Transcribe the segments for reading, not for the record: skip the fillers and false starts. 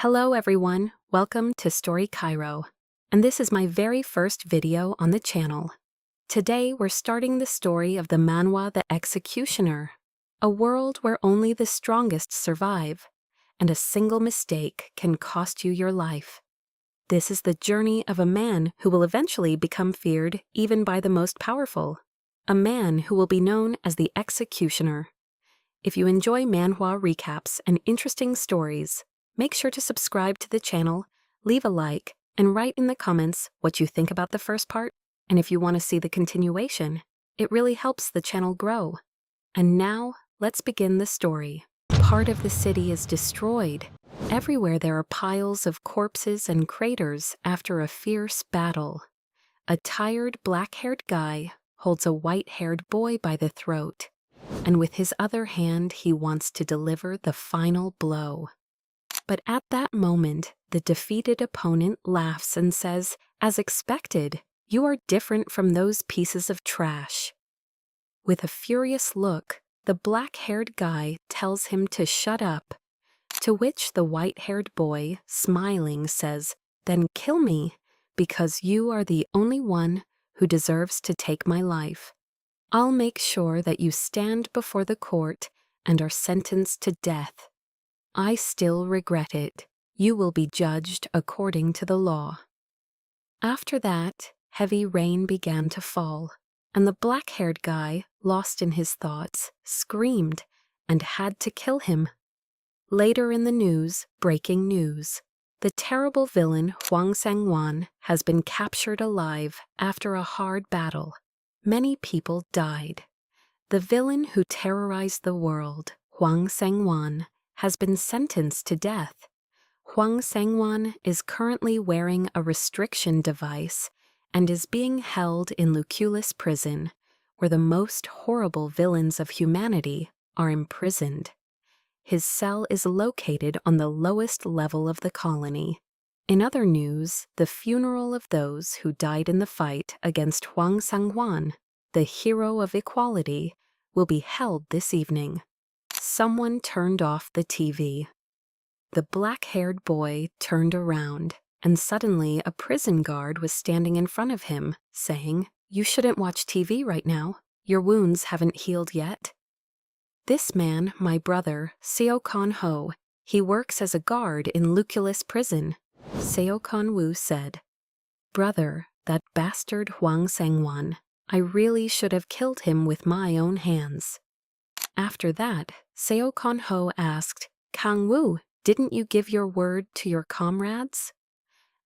Hello everyone, welcome to StoryKairo, and this is my very first video on the channel. Today we're starting the story of the Manhwa the Executioner, a world where only the strongest survive, and a single mistake can cost you your life. This is the journey of a man who will eventually become feared even by the most powerful, a man who will be known as the Executioner. If you enjoy Manhwa recaps and interesting stories, make sure to subscribe to the channel, leave a like, and write in the comments what you think about the first part, and if you want to see the continuation. It really helps the channel grow. And now, let's begin the story. Part of the city is destroyed. Everywhere there are piles of corpses and craters after a fierce battle. A tired black-haired guy holds a white-haired boy by the throat, and with his other hand he wants to deliver the final blow. But at that moment, the defeated opponent laughs and says, "As expected, you are different from those pieces of trash." With a furious look, the black-haired guy tells him to shut up, to which the white-haired boy, smiling, says, "Then kill me, because you are the only one who deserves to take my life. I'll make sure that you stand before the court and are sentenced to death. I still regret it. You will be judged according to the law." After that, heavy rain began to fall, and the black-haired guy, lost in his thoughts, screamed and had to kill him. Later in the news, breaking news. The terrible villain Hwang Sang-won has been captured alive after a hard battle. Many people died. The villain who terrorized the world, Hwang Sang-won, has been sentenced to death. Hwang Sang-won is currently wearing a restriction device and is being held in Lucullus prison, where the most horrible villains of humanity are imprisoned. His cell is located on the lowest level of the colony. In other news, the funeral of those who died in the fight against Hwang Sang-won, the hero of equality, will be held this evening. Someone turned off the TV. The black-haired boy turned around, and suddenly a prison guard was standing in front of him, saying, "You shouldn't watch TV right now. Your wounds haven't healed yet." "This man, my brother, Seo Kon-ho. He works as a guard in Lucullus prison," Seo Kon-woo said. "Brother, that bastard Hwang Sang-won. I really should have killed him with my own hands." After that, Seo Kon-ho asked, "Kang-woo, didn't you give your word to your comrades?"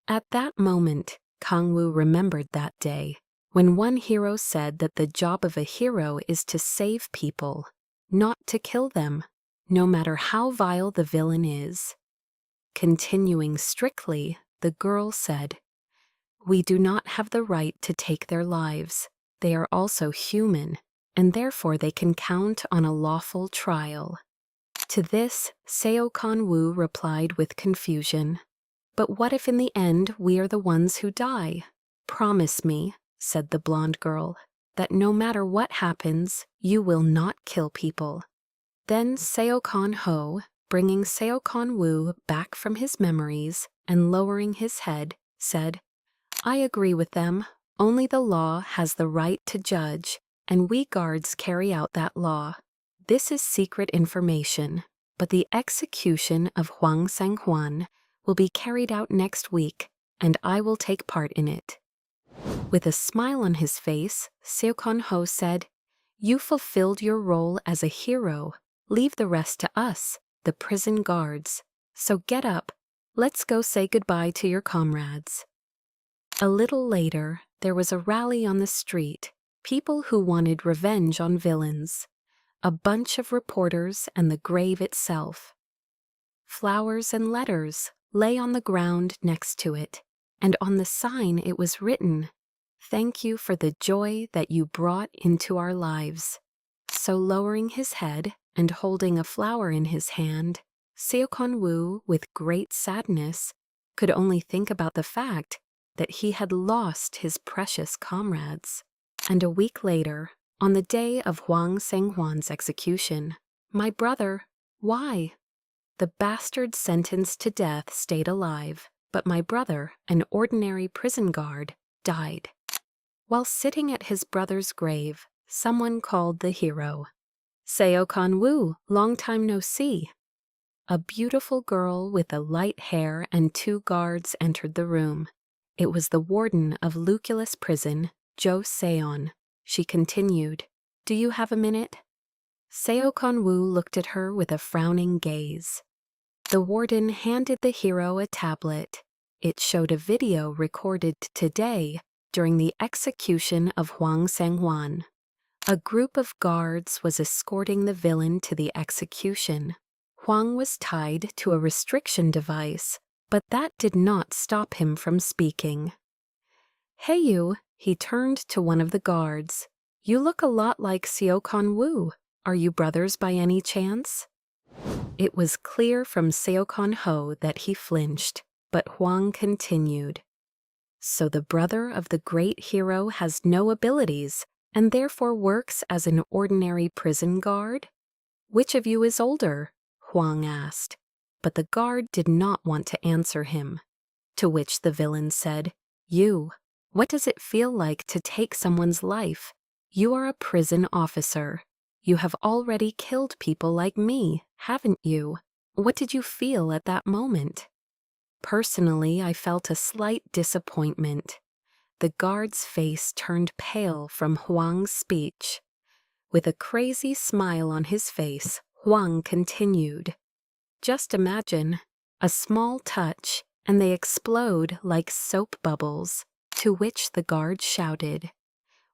At that moment, Kang-woo remembered that day, when one hero said that the job of a hero is to save people, not to kill them, no matter how vile the villain is. Continuing strictly, the girl said, "We do not have the right to take their lives. They are also human, and therefore they can count on a lawful trial." To this, Seo Kon-woo replied with confusion, "But what if in the end we are the ones who die? Promise me," said the blonde girl, "that no matter what happens, you will not kill people." Then Seo Kon-ho, bringing Seo Kon-woo back from his memories and lowering his head, said, "I agree with them. Only the law has the right to judge, and we guards carry out that law. This is secret information, but the execution of Hwang Sang-won will be carried out next week, and I will take part in it." With a smile on his face, Seo Kon-ho said, "You fulfilled your role as a hero. Leave the rest to us, the prison guards. So get up. Let's go say goodbye to your comrades." A little later, there was a rally on the street, people who wanted revenge on villains. A bunch of reporters and the grave itself. Flowers and letters lay on the ground next to it, and on the sign it was written, "Thank you for the joy that you brought into our lives." So lowering his head and holding a flower in his hand, Seo Kon-woo, with great sadness, could only think about the fact that he had lost his precious comrades. And a week later, on the day of Hwang Sang-won's execution, "My brother, why?" The bastard sentenced to death stayed alive, but my brother, an ordinary prison guard, died. While sitting at his brother's grave, someone called the hero. Seo Woo, long time no see. A beautiful girl with a light hair and 2 guards entered the room. It was the warden of Luculus Prison, Jo Seon. She continued, "Do you have a minute?" Seo Woo looked at her with a frowning gaze. The warden handed the hero a tablet. It showed a video recorded today during the execution of Hwang Sang-hwan. A group of guards was escorting the villain to the execution. Hwang was tied to a restriction device, but that did not stop him from speaking. "Hey you," he turned to one of the guards. "You look a lot like Seo Woo. Are you brothers by any chance?" It was clear from Seo Ho that he flinched, but Hwang continued. "So the brother of the great hero has no abilities, and therefore works as an ordinary prison guard? Which of you is older?" Hwang asked, but the guard did not want to answer him. To which the villain said, "You. What does it feel like to take someone's life? You are a prison officer. You have already killed people like me, haven't you? What did you feel at that moment?" Personally, I felt a slight disappointment. The guard's face turned pale from Hwang's speech. With a crazy smile on his face, Hwang continued. "Just imagine, a small touch, and they explode like soap bubbles," to which the guard shouted,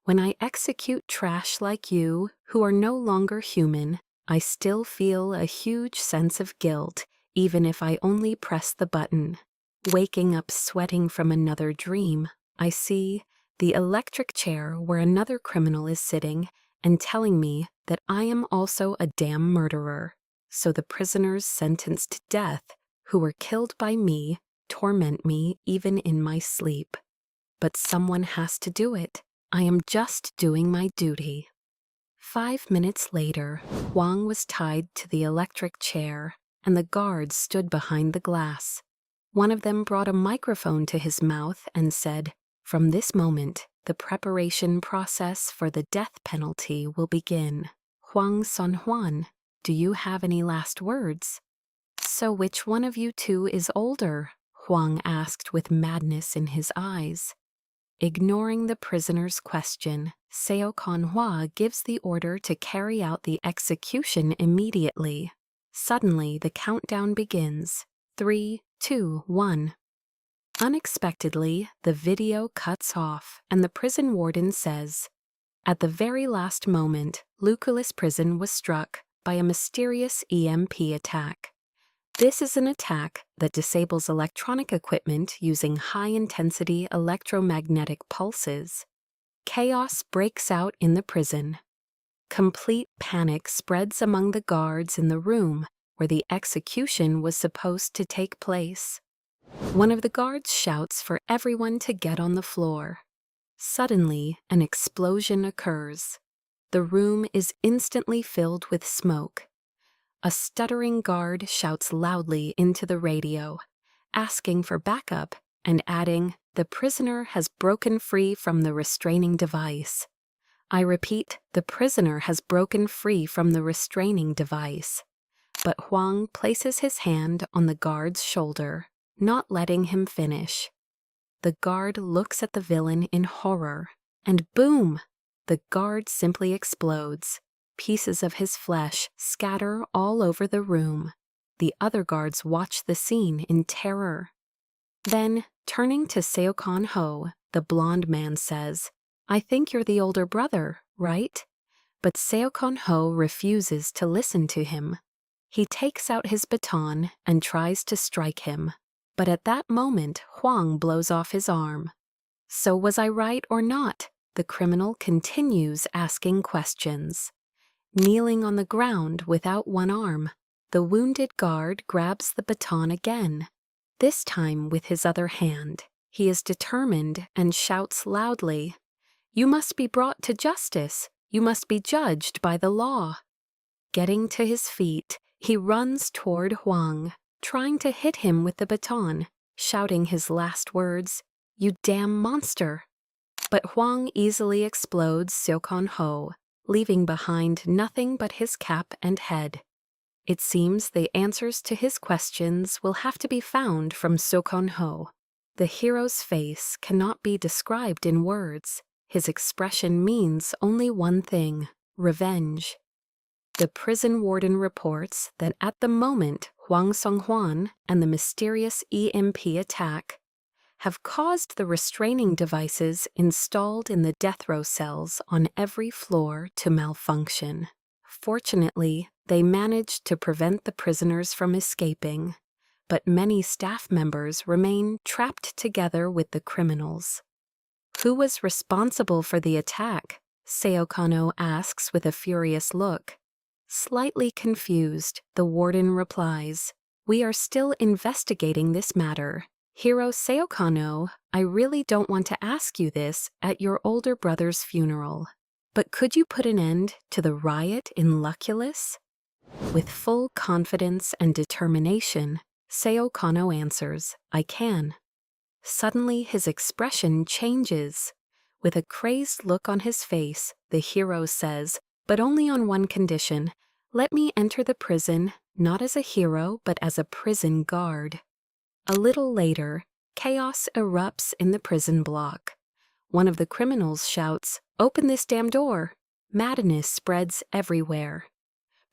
"When I execute trash like you, who are no longer human, I still feel a huge sense of guilt, even if I only press the button. Waking up sweating from another dream, I see the electric chair where another criminal is sitting and telling me that I am also a damn murderer. So the prisoners sentenced to death, who were killed by me, torment me even in my sleep. But someone has to do it. I am just doing my duty." 5 minutes later, Hwang was tied to the electric chair, and the guards stood behind the glass. One of them brought a microphone to his mouth and said, "From this moment, the preparation process for the death penalty will begin. Hwang Son-hwan, do you have any last words?" "So which one of you two is older?" Hwang asked with madness in his eyes. Ignoring the prisoner's question, Seo Hwa gives the order to carry out the execution immediately. Suddenly, the countdown begins. 3, 2, 1. Unexpectedly, the video cuts off, and the prison warden says, "At the very last moment, Luculus Prison was struck by a mysterious EMP attack. This is an attack that disables electronic equipment using high-intensity electromagnetic pulses. Chaos breaks out in the prison. Complete panic spreads among the guards in the room where the execution was supposed to take place. One of the guards shouts for everyone to get on the floor. Suddenly, an explosion occurs. The room is instantly filled with smoke. A stuttering guard shouts loudly into the radio, asking for backup and adding, "The prisoner has broken free from the restraining device." I repeat, the prisoner has broken free from the restraining device. But Hwang places his hand on the guard's shoulder, not letting him finish. The guard looks at the villain in horror, and boom! The guard simply explodes. Pieces of his flesh scatter all over the room. The other guards watch the scene in terror. Then, turning to Seo Ho, the blonde man says, "I think you're the older brother, right?" But Seo Ho refuses to listen to him. He takes out his baton and tries to strike him. But at that moment, Hwang blows off his arm. "So was I right or not?" The criminal continues asking questions. Kneeling on the ground without one arm, the wounded guard grabs the baton again. This time with his other hand, he is determined and shouts loudly, "You must be brought to justice. You must be judged by the law." Getting to his feet, He runs toward Huang, trying to hit him with the baton, shouting his last words, "You damn monster!" But Huang easily explodes Seokon Ho, leaving behind nothing but his cap and head. It seems the answers to his questions will have to be found from Seokon Ho. The hero's face cannot be described in words. His expression means only one thing: revenge. The prison warden reports that at the moment Huang Songhwan and the mysterious EMP attack have caused the restraining devices installed in the death row cells on every floor to malfunction. Fortunately, they managed to prevent the prisoners from escaping, but many staff members remain trapped together with the criminals. Who was responsible for the attack? Seo Kano asks with a furious look. Slightly confused, the warden replies, "We are still investigating this matter. Hero Seo Kano, I really don't want to ask you this at your older brother's funeral. But could you put an end to the riot in Luculus?" With full confidence and determination, Seo Kano answers, "I can." Suddenly his expression changes. With a crazed look on his face, the hero says, "But only on one condition. Let me enter the prison, not as a hero, but as a prison guard." A little later, chaos erupts in the prison block. One of the criminals shouts, "Open this damn door!" Madness spreads everywhere.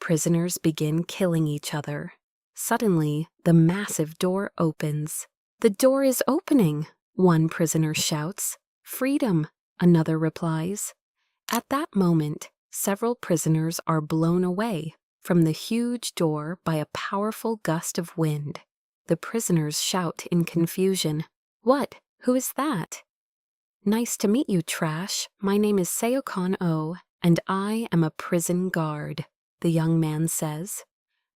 Prisoners begin killing each other. Suddenly, the massive door opens. "The door is opening!" one prisoner shouts. "Freedom!" another replies. At that moment, several prisoners are blown away from the huge door by a powerful gust of wind. The prisoners shout in confusion, "What? Who is that?" "Nice to meet you, trash. My name is Seokon Oh, and I am a prison guard," the young man says.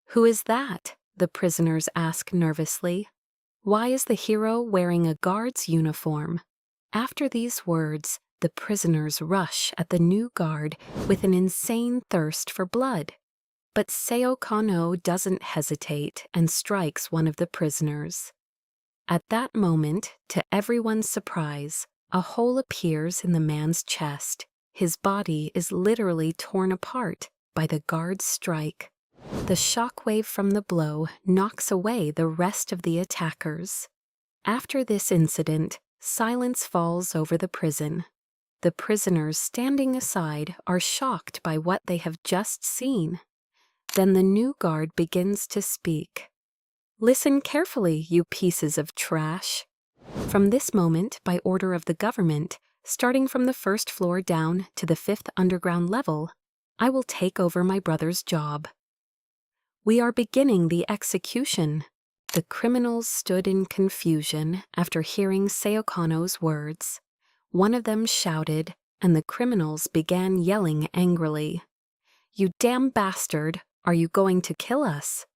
"Who is that?" the prisoners ask nervously. "Why is the hero wearing a guard's uniform?" After these words, the prisoners rush at the new guard with an insane thirst for blood. But Seo Kano doesn't hesitate and strikes one of the prisoners. At that moment, to everyone's surprise, a hole appears in the man's chest. His body is literally torn apart by the guard's strike. The shockwave from the blow knocks away the rest of the attackers. After this incident, silence falls over the prison. The prisoners standing aside are shocked by what they have just seen. Then the new guard begins to speak. "Listen carefully, you pieces of trash. From this moment, by order of the government, starting from the first floor down to the 5th underground level, I will take over my brother's job. We are beginning the execution." The criminals stood in confusion after hearing Seo Kano's words. One of them shouted, and the criminals began yelling angrily, "You damn bastard, are you going to kill us?"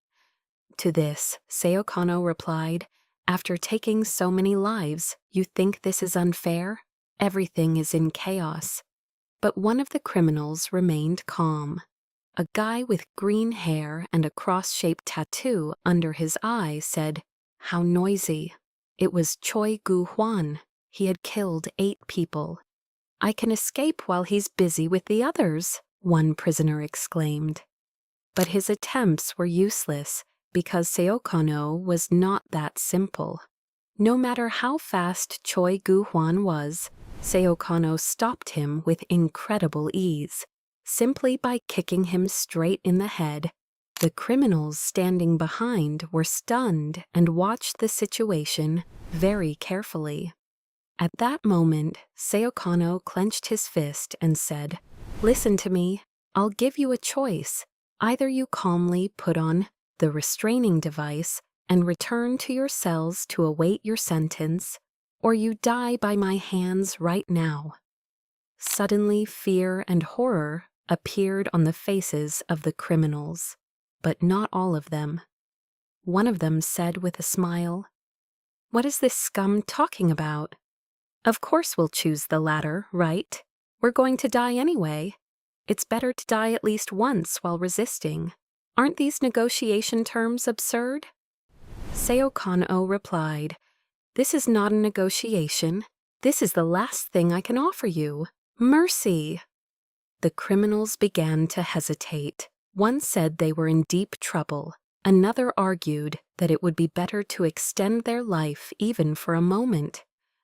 To this, Seo Kano replied, "After taking so many lives, you think this is unfair? Everything is in chaos." But one of the criminals remained calm. A guy with green hair and a cross-shaped tattoo under his eye said, "How noisy." It was Choi Gu-hwan. He had killed 8 people. "I can escape while he's busy with the others," one prisoner exclaimed. But his attempts were useless because Seo Kano was not that simple. No matter how fast Choi Gu-hwan was, Seo Kano stopped him with incredible ease. Simply by kicking him straight in the head. The criminals standing behind were stunned and watched the situation very carefully. At that moment, Seo Kano clenched his fist and said, "Listen to me. I'll give you a choice. Either you calmly put on the restraining device and return to your cells to await your sentence, or you die by my hands right now." Suddenly, fear and horror appeared on the faces of the criminals, but not all of them. One of them said with a smile, "What is this scum talking about? Of course we'll choose the latter, right? We're going to die anyway. It's better to die at least once while resisting. Aren't these negotiation terms absurd? Seo Kano replied, "This is not a negotiation. This is the last thing I can offer you. Mercy." The criminals began to hesitate. One said they were in deep trouble. Another argued that it would be better to extend their life even for a moment.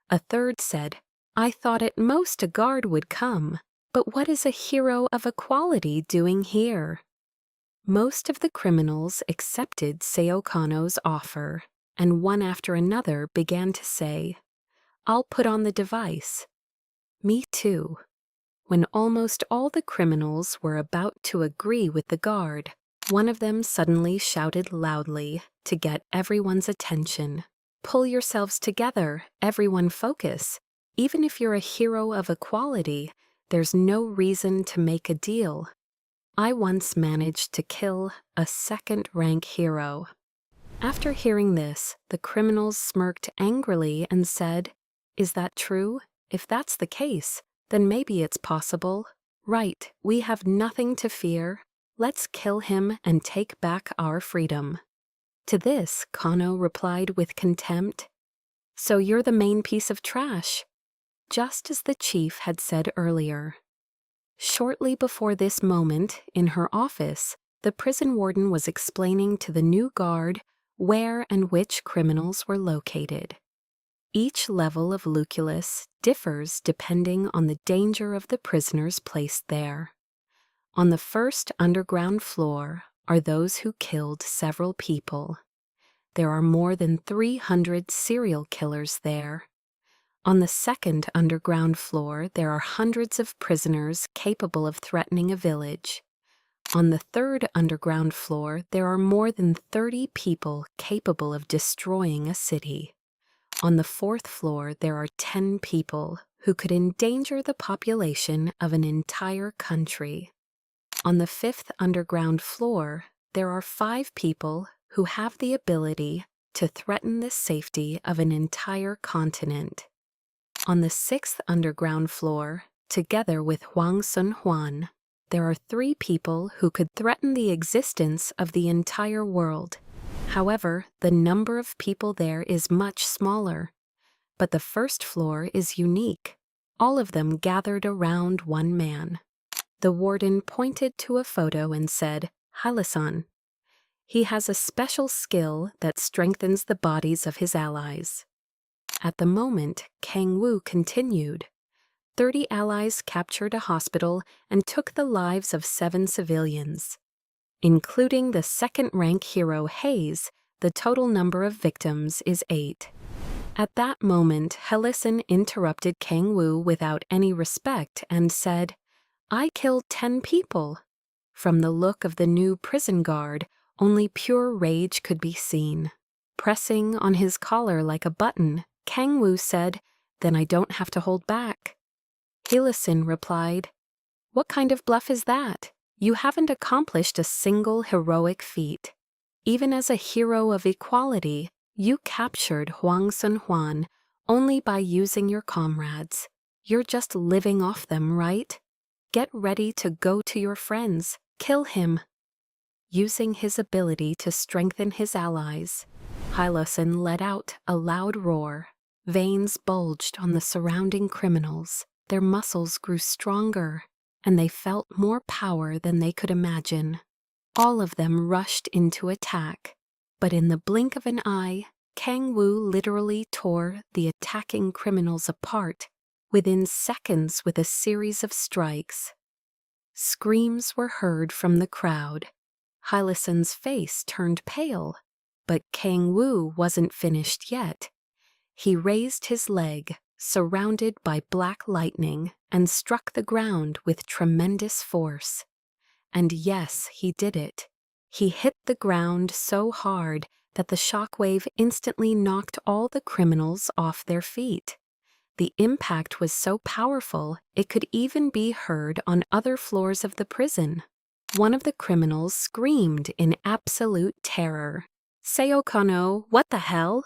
A third said, "I thought at most a guard would come, but what is a hero of equality doing here?" Most of the criminals accepted Seo Kano's offer, and one after another began to say, "I'll put on the device." "Me too." When almost all the criminals were about to agree with the guard, one of them suddenly shouted loudly to get everyone's attention, "Pull yourselves together, everyone focus. Even if you're a hero of equality, there's no reason to make a deal. I once managed to kill a second-rank hero." After hearing this, the criminals smirked angrily and said, "Is that true? If that's the case, then maybe it's possible. Right, we have nothing to fear. Let's kill him and take back our freedom." To this, Kano replied with contempt, "So you're the main piece of trash," just as the chief had said earlier. Shortly before this moment, in her office, the prison warden was explaining to the new guard where and which criminals were located. Each level of Lucullus differs depending on the danger of the prisoners placed there. On the first underground floor are those who killed several people. There are more than 300 serial killers there. On the second underground floor, there are hundreds of prisoners capable of threatening a village. On the third underground floor, there are more than 30 people capable of destroying a city. On the fourth floor, there are 10 people who could endanger the population of an entire country. On the fifth underground floor, there are 5 people who have the ability to threaten the safety of an entire continent. On the 6th underground floor, together with Huang Sun Huan, there are 3 people who could threaten the existence of the entire world. However, the number of people there is much smaller. But the first floor is unique, all of them gathered around one man. The warden pointed to a photo and said, "Halasan. He has a special skill that strengthens the bodies of his allies." At the moment, Kang Wu continued, 30 allies captured a hospital and took the lives of 7 civilians. Including the second-rank hero Hayes, the total number of victims is 8. At that moment, Hellison interrupted Kang Wu without any respect and said, "I killed 10 people." From the look of the new prison guard, only pure rage could be seen. Pressing on his collar like a button, Kang Wu said, "Then I don't have to hold back." Hellison replied, "What kind of bluff is that? You haven't accomplished a single heroic feat. Even as a hero of equality, you captured Huang Sun Huan only by using your comrades. You're just living off them, right? Get ready to go to your friends. Kill him." Using his ability to strengthen his allies, Hylosin let out a loud roar. Veins bulged on the surrounding criminals. Their muscles grew stronger, and they felt more power than they could imagine. All of them rushed into attack, but in the blink of an eye, Kang Wu literally tore the attacking criminals apart within seconds with a series of strikes. Screams were heard from the crowd. Hylison's face turned pale, but Kang Wu wasn't finished yet. He raised his leg, surrounded by black lightning, and struck the ground with tremendous force. And yes, he did it. He hit the ground so hard that the shockwave instantly knocked all the criminals off their feet. The impact was so powerful, it could even be heard on other floors of the prison. One of the criminals screamed in absolute terror, "Seo Kano, what the hell?"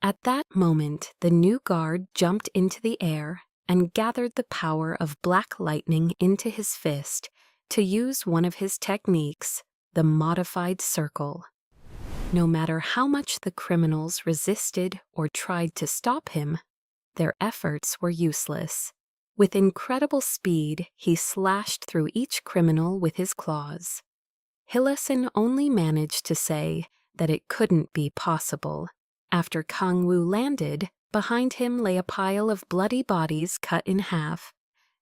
At that moment, the new guard jumped into the air and gathered the power of black lightning into his fist to use one of his techniques, the modified circle. No matter how much the criminals resisted or tried to stop him, their efforts were useless. With incredible speed, he slashed through each criminal with his claws. Hillison only managed to say that it couldn't be possible. After Kang Woo landed, behind him lay a pile of bloody bodies cut in half.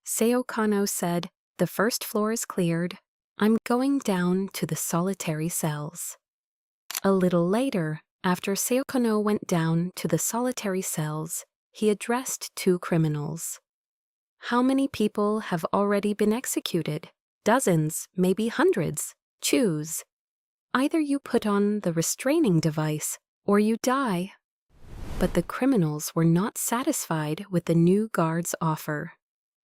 Seo Kano said, "The first floor is cleared. I'm going down to the solitary cells." A little later, after Seo Kano went down to the solitary cells, he addressed two criminals. "How many people have already been executed? Dozens, maybe hundreds. Choose. Either you put on the restraining device, or you die." But the criminals were not satisfied with the new guard's offer.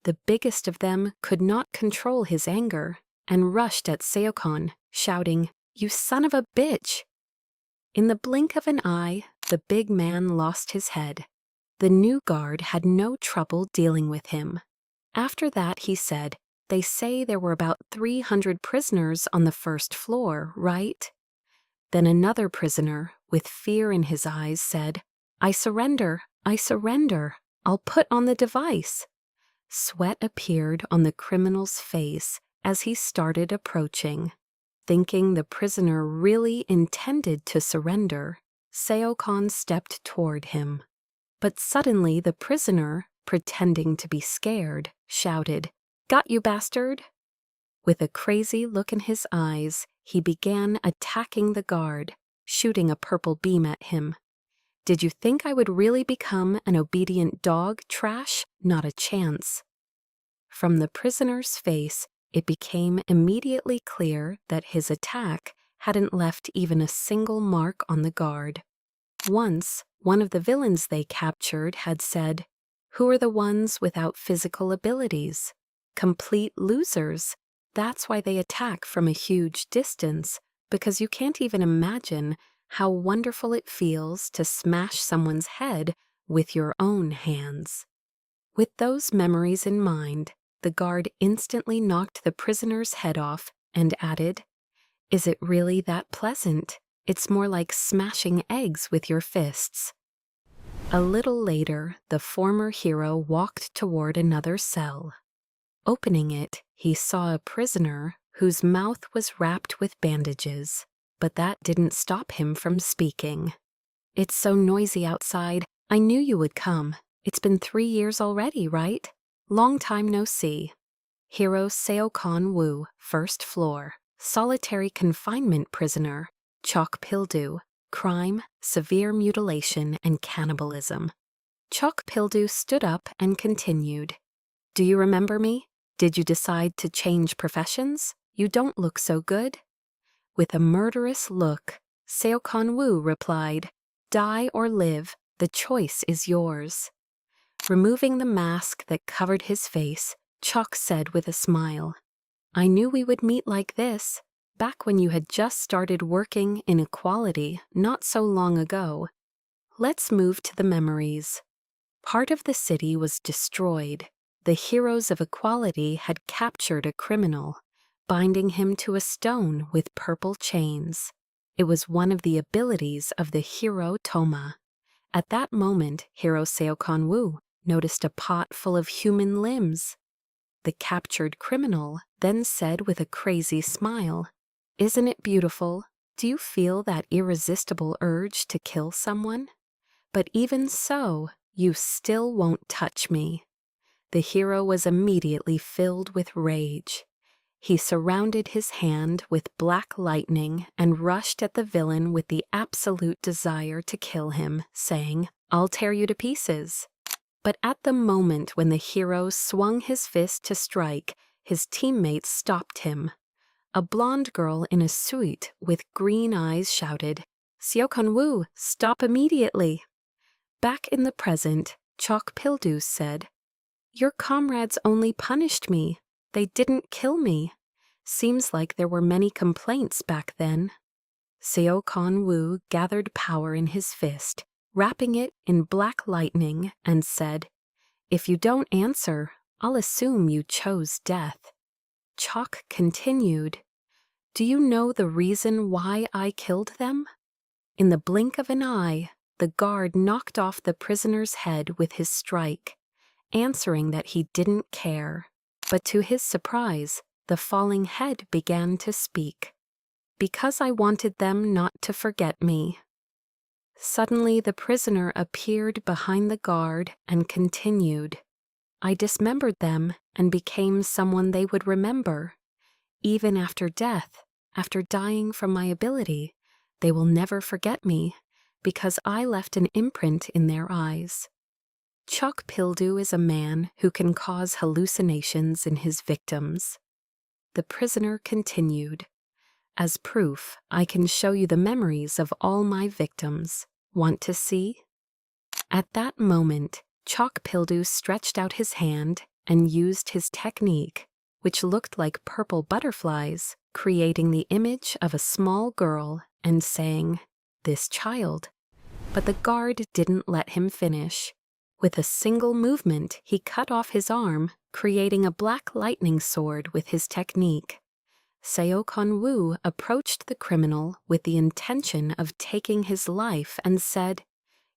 The biggest of them could not control his anger and rushed at Seokon, shouting, "You son of a bitch!" In the blink of an eye, the big man lost his head. The new guard had no trouble dealing with him. After that, he said, "They say there were about 300 prisoners on the first floor, right?" Then another prisoner, with fear in his eyes, said, "I surrender, I surrender. I'll put on the device." Sweat appeared on the criminal's face as he started approaching. Thinking the prisoner really intended to surrender, Seokon stepped toward him. But suddenly the prisoner, pretending to be scared, shouted, "Got you, bastard!" With a crazy look in his eyes, he began attacking the guard, shooting a purple beam at him. "Did you think I would really become an obedient dog, trash? Not a chance." From the prisoner's face, it became immediately clear that his attack hadn't left even a single mark on the guard. Once, one of the villains they captured had said, "Who are the ones without physical abilities? Complete losers. That's why they attack from a huge distance, because you can't even imagine how wonderful it feels to smash someone's head with your own hands." With those memories in mind, the guard instantly knocked the prisoner's head off and added, "Is it really that pleasant? It's more like smashing eggs with your fists." A little later, the former hero walked toward another cell. Opening it, he saw a prisoner whose mouth was wrapped with bandages, but that didn't stop him from speaking. "It's so noisy outside. I knew you would come. It's been 3 years already, right? Long time no see." Hero Seokon Woo, first floor, solitary confinement prisoner, Chok Pildu, crime, severe mutilation, and cannibalism. Chok Pildu stood up and continued, "Do you remember me? Did you decide to change professions? You don't look so good." With a murderous look, Seokon Woo replied, "Die or live, the choice is yours." Removing the mask that covered his face, Chok said with a smile, "I knew we would meet like this, back when you had just started working in equality not so long ago. Let's move to the memories." Part of the city was destroyed. The heroes of equality had captured a criminal, binding him to a stone with purple chains. It was one of the abilities of the hero Toma. At that moment, Hero Seokon Woo noticed a pot full of human limbs. The captured criminal then said with a crazy smile, "Isn't it beautiful? Do you feel that irresistible urge to kill someone? But even so, you still won't touch me." The hero was immediately filled with rage. He surrounded his hand with black lightning and rushed at the villain with the absolute desire to kill him, saying, "I'll tear you to pieces." But at the moment when the hero swung his fist to strike, his teammates stopped him. A blonde girl in a suit with green eyes shouted, "Seokon Woo, stop immediately." Back in the present, Chok Pildu said, "Your comrades only punished me. They didn't kill me. Seems like there were many complaints back then." Seokon Woo gathered power in his fist, wrapping it in black lightning, and said, "If you don't answer, I'll assume you chose death." Chok continued, Do you know the reason why I killed them? In the blink of an eye, the guard knocked off the prisoner's head with his strike, answering that he didn't care. But to his surprise, the falling head began to speak. Because I wanted them not to forget me. Suddenly the prisoner appeared behind the guard and continued. I dismembered them and became someone they would remember. Even after death, after dying from my ability, they will never forget me, because I left an imprint in their eyes. Chok Pildu is a man who can cause hallucinations in his victims. The prisoner continued. As proof, I can show you the memories of all my victims. Want to see? At that moment, Chok Pildu stretched out his hand and used his technique, which looked like purple butterflies, creating the image of a small girl and saying, "This child." But the guard didn't let him finish. With a single movement, he cut off his arm, creating a black lightning sword with his technique. Seo Kon-woo approached the criminal with the intention of taking his life and said,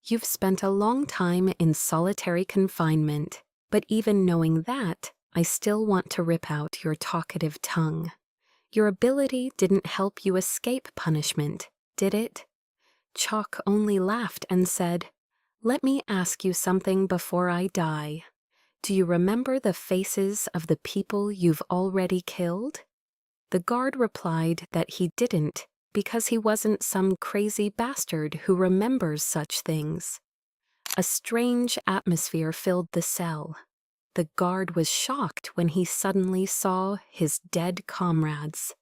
"You've spent a long time in solitary confinement, but even knowing that, I still want to rip out your talkative tongue. Your ability didn't help you escape punishment, did it?" Chok only laughed and said, "Let me ask you something before I die. Do you remember the faces of the people you've already killed?" The guard replied that he didn't, because he wasn't some crazy bastard who remembers such things. A strange atmosphere filled the cell. The guard was shocked when he suddenly saw his dead comrades.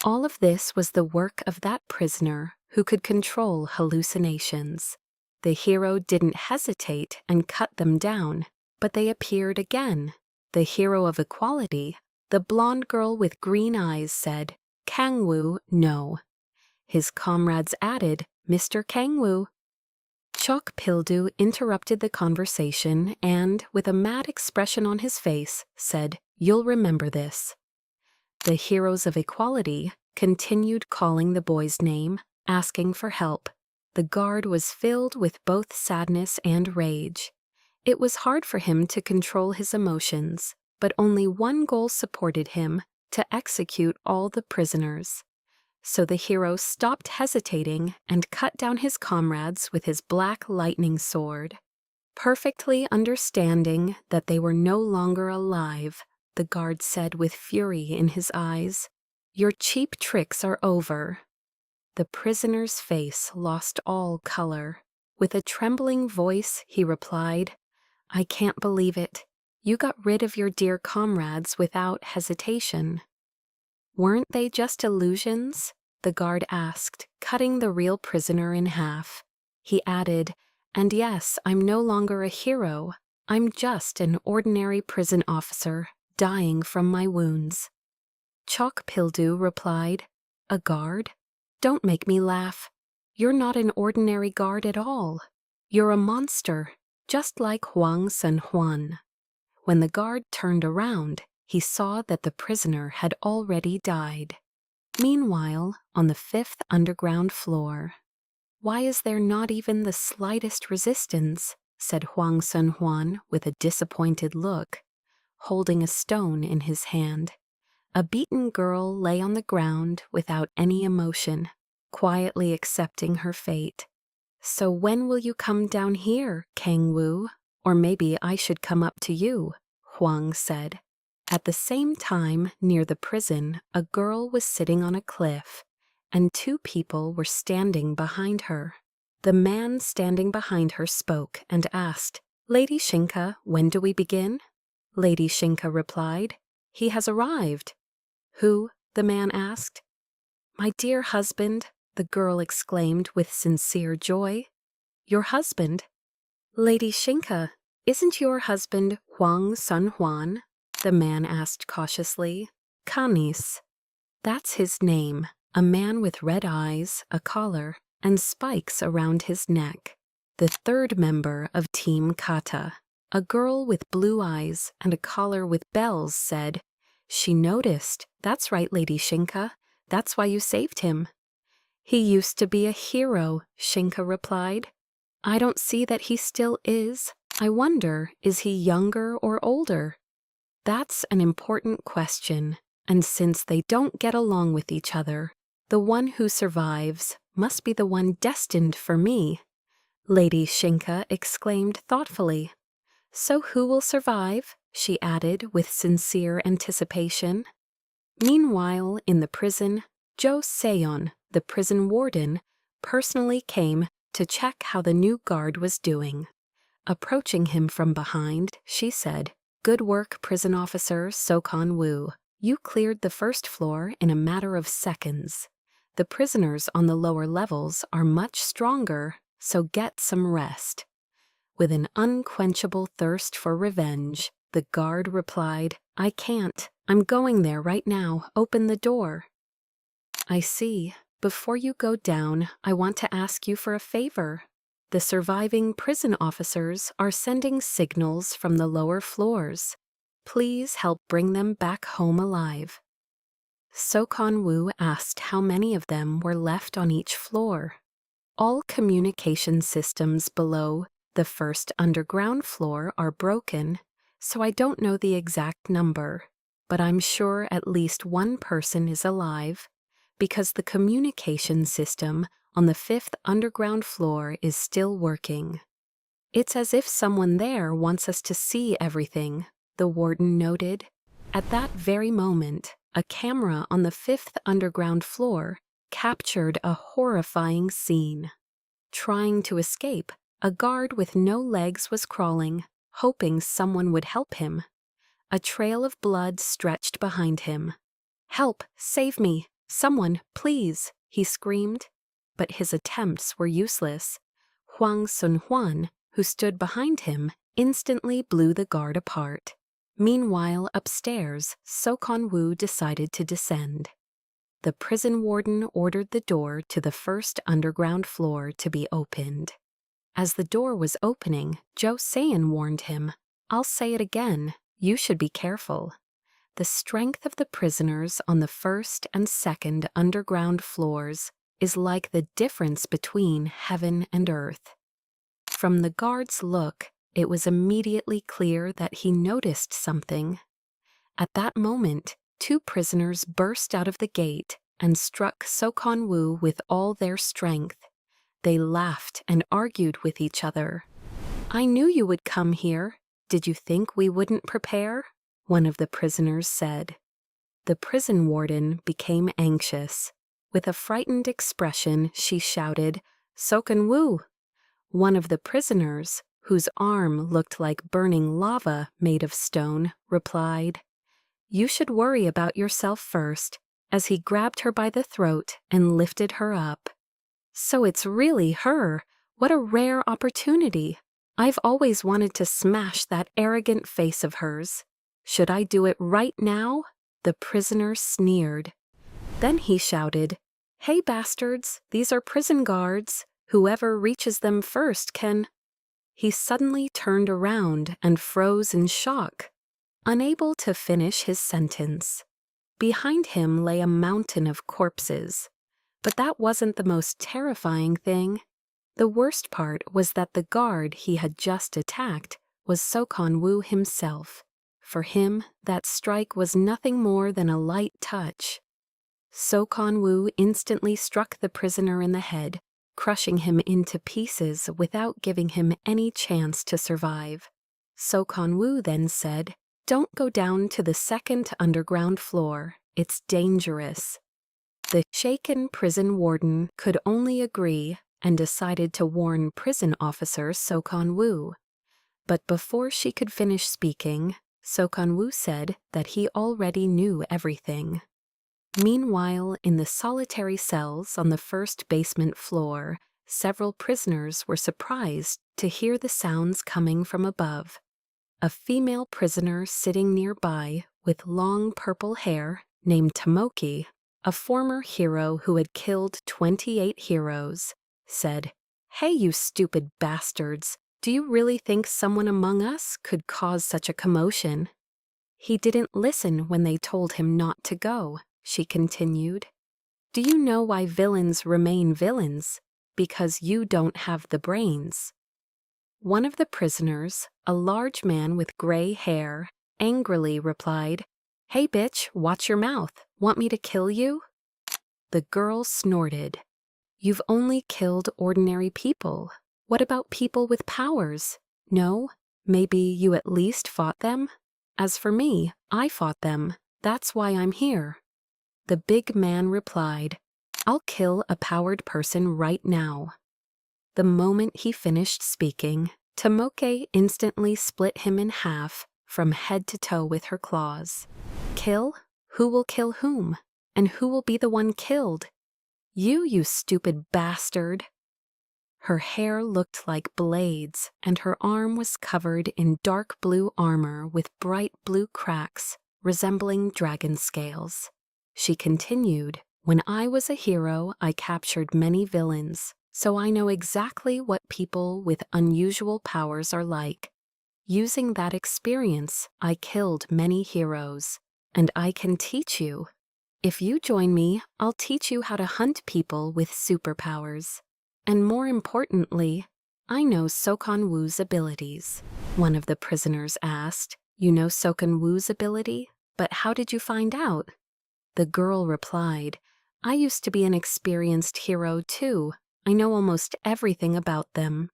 All of this was the work of that prisoner who could control hallucinations. The hero didn't hesitate and cut them down, but they appeared again. The hero of equality, the blonde girl with green eyes, said, "Kangwoo, no." His comrades added, "Mr. Kangwoo." Chok Pildu interrupted the conversation and, with a mad expression on his face, said, "You'll remember this." The heroes of equality continued calling the boy's name, asking for help. The guard was filled with both sadness and rage. It was hard for him to control his emotions, but only one goal supported him: to execute all the prisoners. So the hero stopped hesitating and cut down his comrades with his black lightning sword. Perfectly understanding that they were no longer alive, the guard said with fury in his eyes, "Your cheap tricks are over." The prisoner's face lost all color. With a trembling voice, he replied, "I can't believe it. You got rid of your dear comrades without hesitation." "Weren't they just illusions?" the guard asked, cutting the real prisoner in half. He added, "And yes, I'm no longer a hero. I'm just an ordinary prison officer, dying from my wounds." Chok Pildu replied, "A guard? Don't make me laugh. You're not an ordinary guard at all. You're a monster, just like Hwang Sun-hwan." When the guard turned around, he saw that the prisoner had already died. Meanwhile, on the 5th underground floor. "Why is there not even the slightest resistance?" said Hwang Sun-hwan with a disappointed look, holding a stone in his hand. A beaten girl lay on the ground without any emotion, quietly accepting her fate. "So when will you come down here, Kang-woo? Or maybe I should come up to you," Hwang said. At the same time, near the prison, a girl was sitting on a cliff, and two people were standing behind her. The man standing behind her spoke and asked, "Lady Shinka, when do we begin?" Lady Shinka replied, "He has arrived." "Who?" the man asked. "My dear husband," the girl exclaimed with sincere joy. "Your husband? Lady Shinka, isn't your husband Hwang Sun-hwan?" the man asked cautiously. "Kanis. That's his name, a man with red eyes, a collar, and spikes around his neck. The third member of Team Kata, a girl with blue eyes and a collar with bells, said, "She noticed. That's right, Lady Shinka. That's why you saved him." "He used to be a hero," Shinka replied. "I don't see that he still is. I wonder, is he younger or older?" That's an important question, and since they don't get along with each other, the one who survives must be the one destined for me, Lady Shinka exclaimed thoughtfully. "So who will survive?" she added with sincere anticipation. Meanwhile, in the prison, Jo Seon, the prison warden, personally came to check how the new guard was doing. Approaching him from behind, she said, "Good work, prison officer Sokon Woo. You cleared the first floor in a matter of seconds. The prisoners on the lower levels are much stronger, so get some rest." With an unquenchable thirst for revenge, the guard replied, "I can't. I'm going there right now. Open the door." "I see. Before you go down, I want to ask you for a favor. The surviving prison officers are sending signals from the lower floors. Please help bring them back home alive." Sokon Woo asked how many of them were left on each floor. All communication systems below the first underground floor are broken, so I don't know the exact number, but I'm sure at least one person is alive, because the communication system on the 5th underground floor is still working. "It's as if someone there wants us to see everything," the warden noted. At that very moment, a camera on the 5th underground floor captured a horrifying scene. Trying to escape, a guard with no legs was crawling, hoping someone would help him. A trail of blood stretched behind him. "Help! Save me! Someone, please!" he screamed. But his attempts were useless. Hwang Sun-hwan, who stood behind him, instantly blew the guard apart. Meanwhile, upstairs, Sokon Woo decided to descend. The prison warden ordered the door to the first underground floor to be opened. As the door was opening, Jo Seon warned him, "I'll say it again, you should be careful. The strength of the prisoners on the 1st and 2nd underground floors is like the difference between heaven and earth." From the guard's look, it was immediately clear that he noticed something. At that moment, 2 prisoners burst out of the gate and struck Sokon Woo with all their strength. They laughed and argued with each other. "I knew you would come here. Did you think we wouldn't prepare?" one of the prisoners said. The prison warden became anxious. With a frightened expression, she shouted, "Sokon Woo!" One of the prisoners, whose arm looked like burning lava made of stone, replied, "You should worry about yourself first," as he grabbed her by the throat and lifted her up. "So it's really her. What a rare opportunity. I've always wanted to smash that arrogant face of hers. Should I do it right now?" The prisoner sneered. Then he shouted, "Hey bastards, these are prison guards. Whoever reaches them first can—" He suddenly turned around and froze in shock, unable to finish his sentence. Behind him lay a mountain of corpses. But that wasn't the most terrifying thing. The worst part was that the guard he had just attacked was Sokon Woo himself. For him, that strike was nothing more than a light touch. Sokon Woo instantly struck the prisoner in the head, crushing him into pieces without giving him any chance to survive. Sokon Woo then said, "Don't go down to the 2nd underground floor. It's dangerous." The shaken prison warden could only agree and decided to warn prison officer Sokon Woo. But before she could finish speaking, Sokon Woo said that he already knew everything. Meanwhile, in the solitary cells on the 1st basement floor, several prisoners were surprised to hear the sounds coming from above. A female prisoner sitting nearby with long purple hair, named Tomoki, a former hero who had killed 28 heroes, said, "Hey, you stupid bastards, do you really think someone among us could cause such a commotion?" "He didn't listen when they told him not to go," she continued. Do you know why villains remain villains? Because you don't have the brains. One of the prisoners, a large man with gray hair, angrily replied, "Hey bitch, watch your mouth. Want me to kill you?" The girl snorted. "You've only killed ordinary people. What about people with powers? No? Maybe you at least fought them? As for me, I fought them. That's why I'm here." The big man replied, "I'll kill a powered person right now." The moment he finished speaking, Tomoke instantly split him in half from head to toe with her claws. Kill? Who will kill whom? And who will be the one killed? You stupid bastard. Her hair looked like blades, and her arm was covered in dark blue armor with bright blue cracks resembling dragon scales. She continued, "When I was a hero, I captured many villains, so I know exactly what people with unusual powers are like. Using that experience, I killed many heroes, and I can teach you. If you join me, I'll teach you how to hunt people with superpowers. And more importantly, I know Sokon Wu's abilities." One of the prisoners asked, "You know Sokon Wu's ability? But how did you find out?" The girl replied, "I used to be an experienced hero too. I know almost everything about them."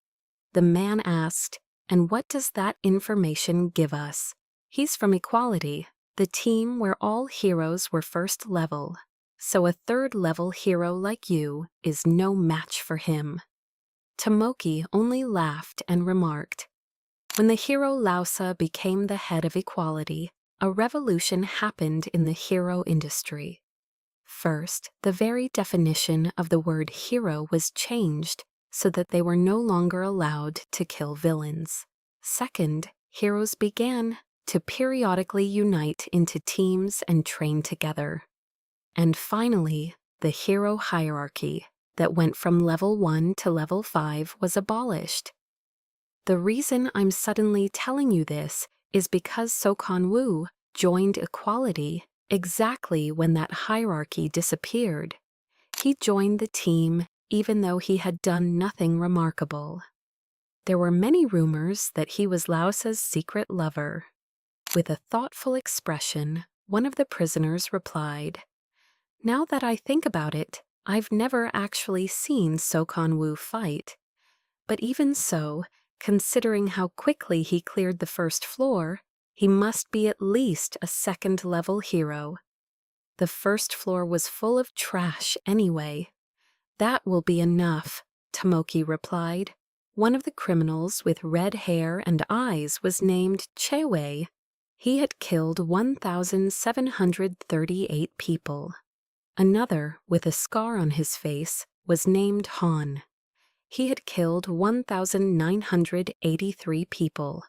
The man asked, "And what does that information give us?" "He's from Equality, the team where all heroes were first level. So a third-level hero like you is no match for him." Tomoki only laughed and remarked, "When the hero Lausa became the head of Equality, a revolution happened in the hero industry. First, the very definition of the word hero was changed so that they were no longer allowed to kill villains. Second, heroes began to periodically unite into teams and train together. And finally, the hero hierarchy that went from level 1 to level 5 was abolished. The reason I'm suddenly telling you this is because Sokon Wu joined Equality exactly when that hierarchy disappeared. He joined the team even though he had done nothing remarkable. There were many rumors that he was Lausa's secret lover." With a thoughtful expression, one of the prisoners replied, "Now that I think about it, I've never actually seen Sokon Wu fight. But even so, considering how quickly he cleared the first floor, he must be at least a second-level hero. The first floor was full of trash anyway." "That will be enough," Tomoki replied. One of the criminals with red hair and eyes was named Chewei. He had killed 1,738 people. Another, with a scar on his face, was named Han. He had killed 1,983 people.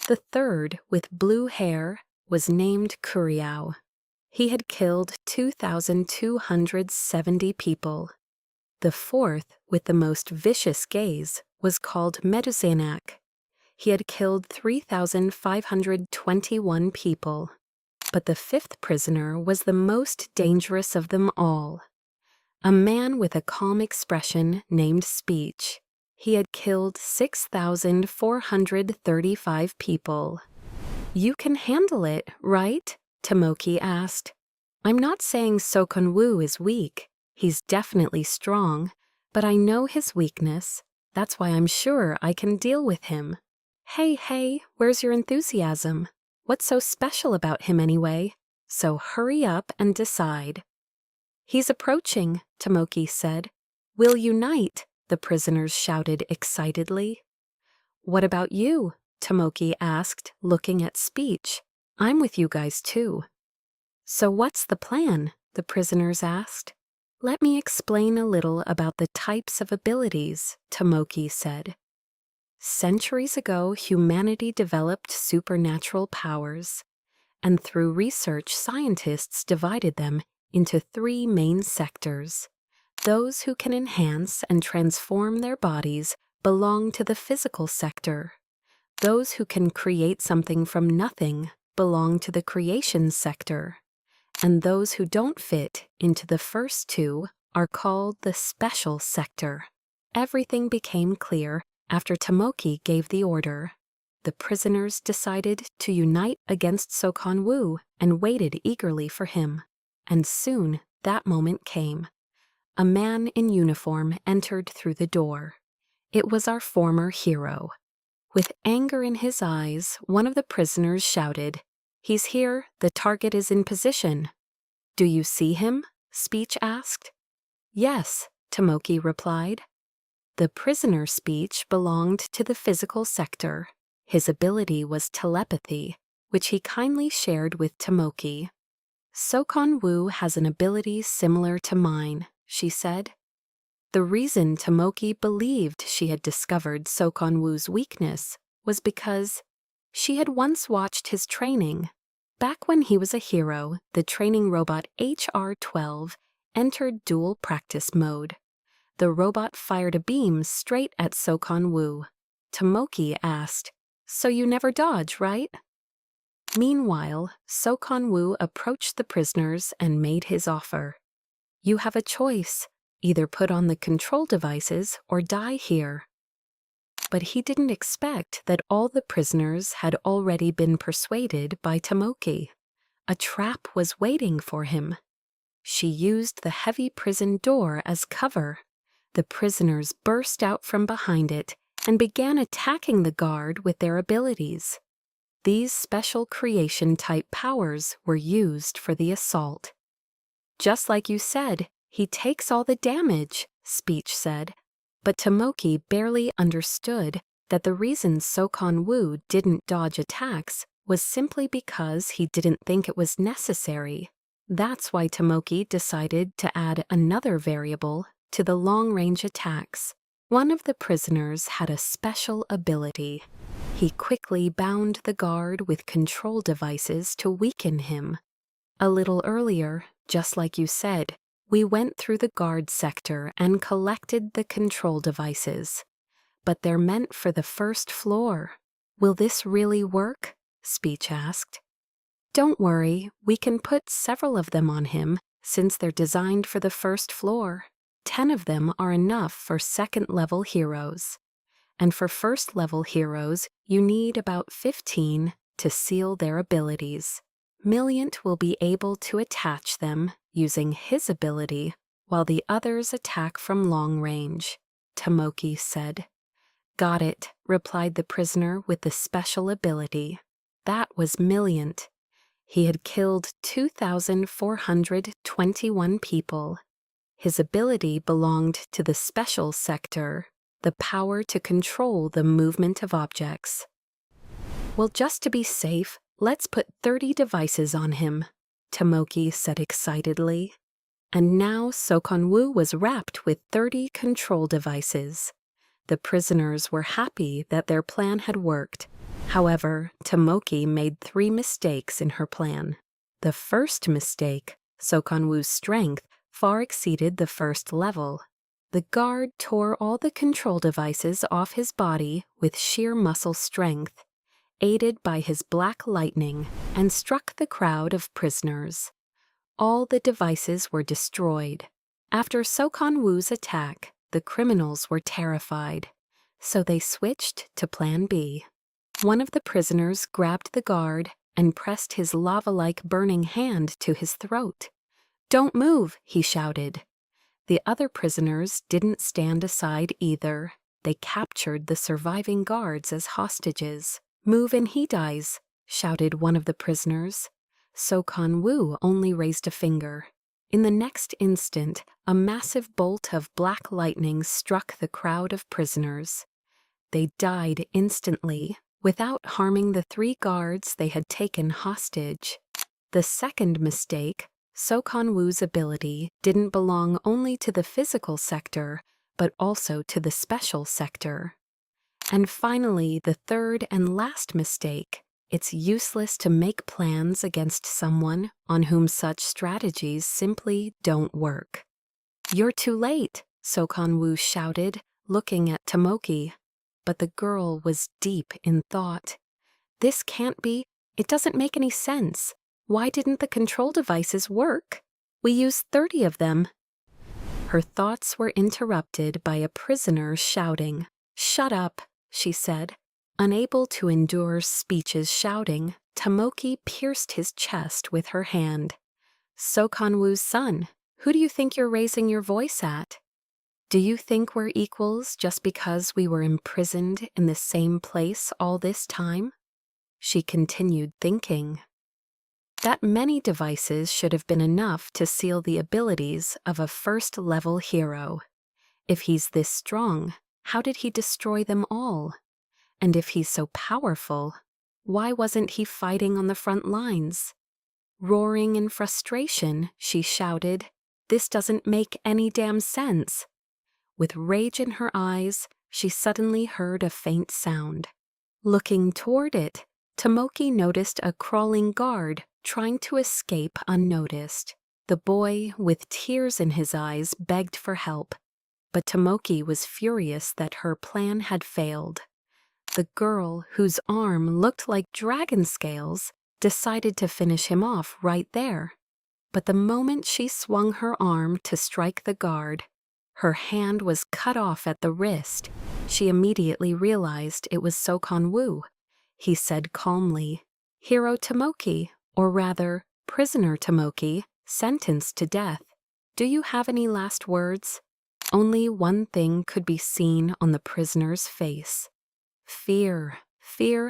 The third, with blue hair, was named Kuriao. He had killed 2,270 people. The fourth, with the most vicious gaze, was called Medusanak. He had killed 3,521 people. But the fifth prisoner was the most dangerous of them all. A man with a calm expression named Speech. He had killed 6,435 people. "You can handle it, right?" Tomoki asked. "I'm not saying Sokon Wu is weak. He's definitely strong, but I know his weakness. That's why I'm sure I can deal with him." Hey, where's your enthusiasm? What's so special about him anyway? So hurry up and decide. "He's approaching," Tomoki said. "We'll unite," the prisoners shouted excitedly. "What about you?" Tomoki asked, looking at Speech. "I'm with you guys too." "So what's the plan?" the prisoners asked. "Let me explain a little about the types of abilities," Tomoki said. Centuries ago, humanity developed supernatural powers, and through research, scientists divided them into 3 main sectors. Those who can enhance and transform their bodies belong to the physical sector. Those who can create something from nothing belong to the creation sector. and those who don't fit into the first two are called the special sector. Everything became clear after Tomoki gave the order. The prisoners decided to unite against Sokon-woo and waited eagerly for him. And soon that moment came. A man in uniform entered through the door. It was our former hero. With anger in his eyes, one of the prisoners shouted, "He's here, the target is in position." "Do you see him?" Speech asked. "Yes," Tomoki replied. The prisoner's speech belonged to the physical sector. His ability was telepathy, which he kindly shared with Tomoki. "Sokon-woo has an ability similar to mine," she said. The reason Tomoki believed she had discovered Sokon-woo's weakness was because she had once watched his training. Back when he was a hero, the training robot HR-12 entered dual practice mode. The robot fired a beam straight at Sokon-woo. Tomoki asked, "So you never dodge, right?" Meanwhile, Sokon-woo approached the prisoners and made his offer. "You have a choice. Either put on the control devices or die here." But he didn't expect that all the prisoners had already been persuaded by Tomoki. A trap was waiting for him. She used the heavy prison door as cover. The prisoners burst out from behind it and began attacking the guard with their abilities. These special creation-type powers were used for the assault. "Just like you said, he takes all the damage," Speech said. But Tomoki barely understood that the reason Sokon-woo didn't dodge attacks was simply because he didn't think it was necessary. That's why Tomoki decided to add another variable to the long-range attacks. One of the prisoners had a special ability. He quickly bound the guard with control devices to weaken him. "A little earlier, just like you said, we went through the guard sector and collected the control devices. But they're meant for the first floor. Will this really work?" Speech asked. "Don't worry, we can put several of them on him since they're designed for the first floor. 10 of them are enough for second-level heroes. And for first-level heroes, you need about 15 to seal their abilities. Milliant will be able to attach them using his ability, while the others attack from long range," Tomoki said. "Got it," replied the prisoner with the special ability. That was Milliant. He had killed 2,421 people. His ability belonged to the special sector, the power to control the movement of objects. "Well, just to be safe, let's put 30 devices on him," Tomoki said excitedly. And now Sokon-woo was wrapped with 30 control devices. The prisoners were happy that their plan had worked. However, Tomoki made 3 mistakes in her plan. The first mistake, Sokon-woo's strength, far exceeded the first level. The guard tore all the control devices off his body with sheer muscle strength, aided by his black lightning, and struck the crowd of prisoners. All the devices were destroyed. After Sokon-woo's attack, the criminals were terrified, so they switched to Plan B. One of the prisoners grabbed the guard and pressed his lava-like burning hand to his throat. "Don't move," he shouted. The other prisoners didn't stand aside either. They captured the surviving guards as hostages. "Move and he dies," shouted one of the prisoners. Sokon-woo only raised a finger. In the next instant, a massive bolt of black lightning struck the crowd of prisoners. They died instantly, without harming the 3 guards they had taken hostage. The second mistake, Sokon-woo's ability didn't belong only to the physical sector, but also to the special sector. And finally, the third and last mistake, it's useless to make plans against someone on whom such strategies simply don't work. "You're too late," Sokon-woo shouted, looking at Tomoki. But the girl was deep in thought. "This can't be. It doesn't make any sense. Why didn't the control devices work? We used 30 of them. Her thoughts were interrupted by a prisoner shouting. "Shut up," she said. Unable to endure speech's shouting, Tomoki pierced his chest with her hand. "Sokanwoo's son, who do you think you're raising your voice at? Do you think we're equals just because we were imprisoned in the same place all this time?" She continued thinking. That many devices should have been enough to seal the abilities of a first-level hero. If he's this strong, how did he destroy them all? And if he's so powerful, why wasn't he fighting on the front lines? Roaring in frustration, she shouted, "This doesn't make any damn sense." With rage in her eyes, she suddenly heard a faint sound. Looking toward it, Tomoki noticed a crawling guard trying to escape unnoticed. The boy, with tears in his eyes, begged for help, but Tomoki was furious that her plan had failed. The girl, whose arm looked like dragon scales, decided to finish him off right there. But the moment she swung her arm to strike the guard, her hand was cut off at the wrist. She immediately realized it was Sokanwoo. He said calmly, "Hero Tomoki, or rather, prisoner Tomoki, sentenced to death. Do you have any last words?" Only one thing could be seen on the prisoner's face. Fear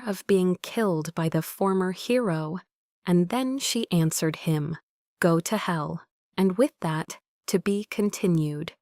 of being killed by the former hero. And then she answered him, "Go to hell," and with that, to be continued.